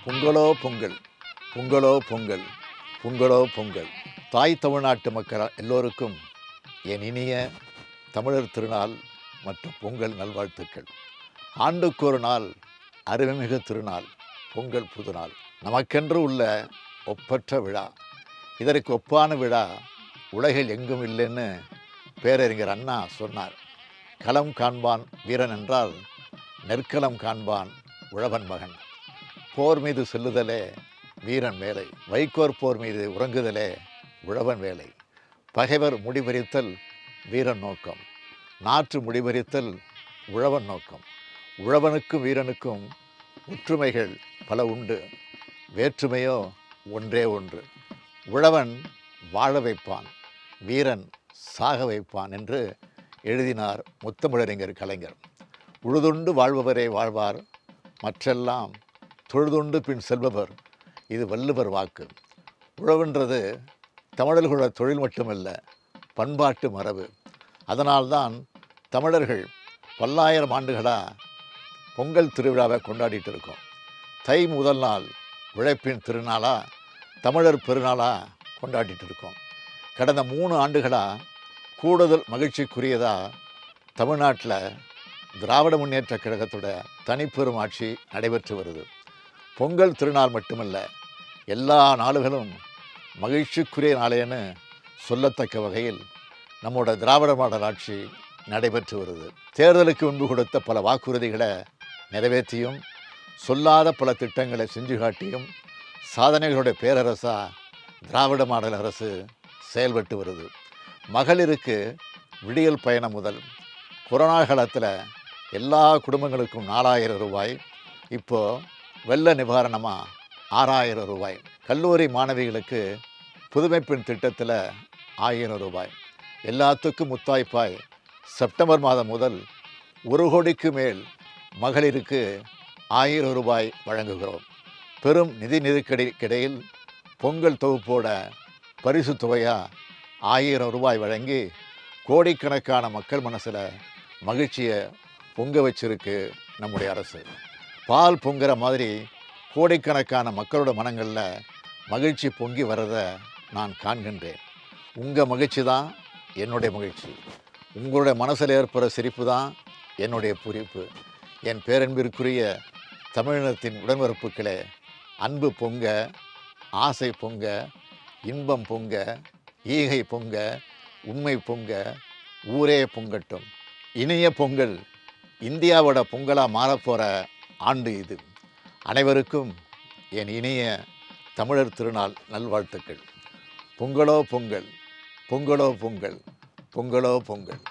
பொங்கலோ பொங்கல், பொங்கலோ பொங்கல், பொங்கலோ பொங்கல். தாய் தமிழ்நாட்டு மக்கள் எல்லோருக்கும் என் இனிய தமிழர் திருநாள் மற்றும் பொங்கல் நல்வாழ்த்துக்கள். ஆண்டுக்கு ஒரு நாள் அருமைமிகு திருநாள் பொங்கல் புதுநாள். நமக்கென்று உள்ள ஒப்பற்ற விழா. இதற்கு ஒப்பான விழா உலகில் எங்கும் இல்லைன்னு பேரறிஞர் அண்ணா சொன்னார். களம் காண்பான் வீரன் என்றால் நெற்களம் காண்பான் உழவன் மகன். போர் மீது செல்லுதலே வீரன் வேலை, வைக்கோற் போர் மீது உறங்குதலே உழவன் வேலை. பகைவர் முடிபறித்தல் வீரன் நோக்கம், நாற்று முடிபறித்தல் உழவன் நோக்கம். உழவனுக்கும் வீரனுக்கும் ஒற்றுமைகள் பல உண்டு, வேற்றுமையோ ஒன்றே ஒன்று. உழவன் வாழ வைப்பான், வீரன் சாக வைப்பான் என்று எழுதினார் முத்தமிழறிஞர் கலைஞர். உழுதுண்டு வாழ்பவரே வாழ்வார், மற்றெல்லாம் தொழுதுண்டு பின் செல்பவர். இது வள்ளுவர் வாக்கு. உழவுன்றது தமிழர்களோட தொழில் மட்டுமல்ல, பண்பாட்டு மரபு. அதனால்தான் தமிழர்கள் பல்லாயிரம் ஆண்டுகளாக பொங்கல் திருவிழாவை கொண்டாடிட்டு இருக்கோம். தை முதல் நாள் உழைப்பின் திருநாளாக, தமிழர் பெருநாளாக கொண்டாடிட்டு இருக்கோம். கடந்த 3 ஆண்டுகளாக கூடுதல் மகிழ்ச்சிக்குரியதாக தமிழ்நாட்டில் திராவிட முன்னேற்ற கழகத்தோட தனிப்பெரும் ஆட்சி நடைபெற்று வருது. பொங்கல் திருநாள் மட்டுமல்ல, எல்லா நாளுகளும் மகிழ்ச்சிக்குரிய நாளேன்னு சொல்லத்தக்க வகையில் நம்மோட திராவிட மாடல் ஆட்சி நடைபெற்று வருது. தேர்தலுக்கு முன்பு கொடுத்த பல வாக்குறுதிகளை நிறைவேற்றியும், சொல்லாத பல திட்டங்களை செஞ்சு காட்டியும் சாதனைகளுடைய பேரரசாக திராவிட மாடல் அரசு செயல்பட்டு வருது. மகளிருக்கு விடியல் பயணம் முதல் கொரோனா காலத்தில் எல்லா குடும்பங்களுக்கும் 4000 ரூபாய், இப்போது வெள்ள நிவாரணமாக 6000 ரூபாய், கல்லூரி மாணவிகளுக்கு புதுமைப்பெண் திட்டத்தில் 1000 ரூபாய், எல்லாத்துக்கும் முத்தாய்ப்பாய் செப்டம்பர் மாதம் முதல் 1 கோடிக்கு மேல் மகளிருக்கு 1000 ரூபாய் வழங்குகிறோம். பெரும் நிதி நெருக்கடிக்கிடையில் பொங்கல் தொகுப்போட பரிசு தொகையாக 1000 ரூபாய் வழங்கி கோடிக்கணக்கான மக்கள் மனசில் மகிழ்ச்சியை பொங்க வச்சிருக்கு நம்முடைய அரசு. பால் பொங்குற மாதிரி கோடிக்கணக்கான மக்களோட மனங்களில் மகிழ்ச்சி பொங்கி வர்றதை நான் காண்கின்றேன். உங்கள் மகிழ்ச்சி தான் என்னுடைய மகிழ்ச்சி, உங்களுடைய மனசில் ஏற்படுற சிரிப்பு தான் என்னுடைய பூரிப்பு. என் பேரன்பிற்குரிய தமிழினத்தின் உடன்பிறப்புகளே, அன்பு பொங்க, ஆசை பொங்க, இன்பம் பொங்க, ஈகை பொங்க, உண்மை பொங்க, ஊரே பொங்கட்டும். இனிய பொங்கல் இந்தியாவோட பொங்கலாக மாறப்போகிற ஆண்டு இது. அனைவருக்கும் என் இனிய தமிழர் திருநாள் நல்வாழ்த்துக்கள். பொங்கலோ பொங்கல், பொங்கலோ பொங்கல், பொங்கலோ பொங்கல்.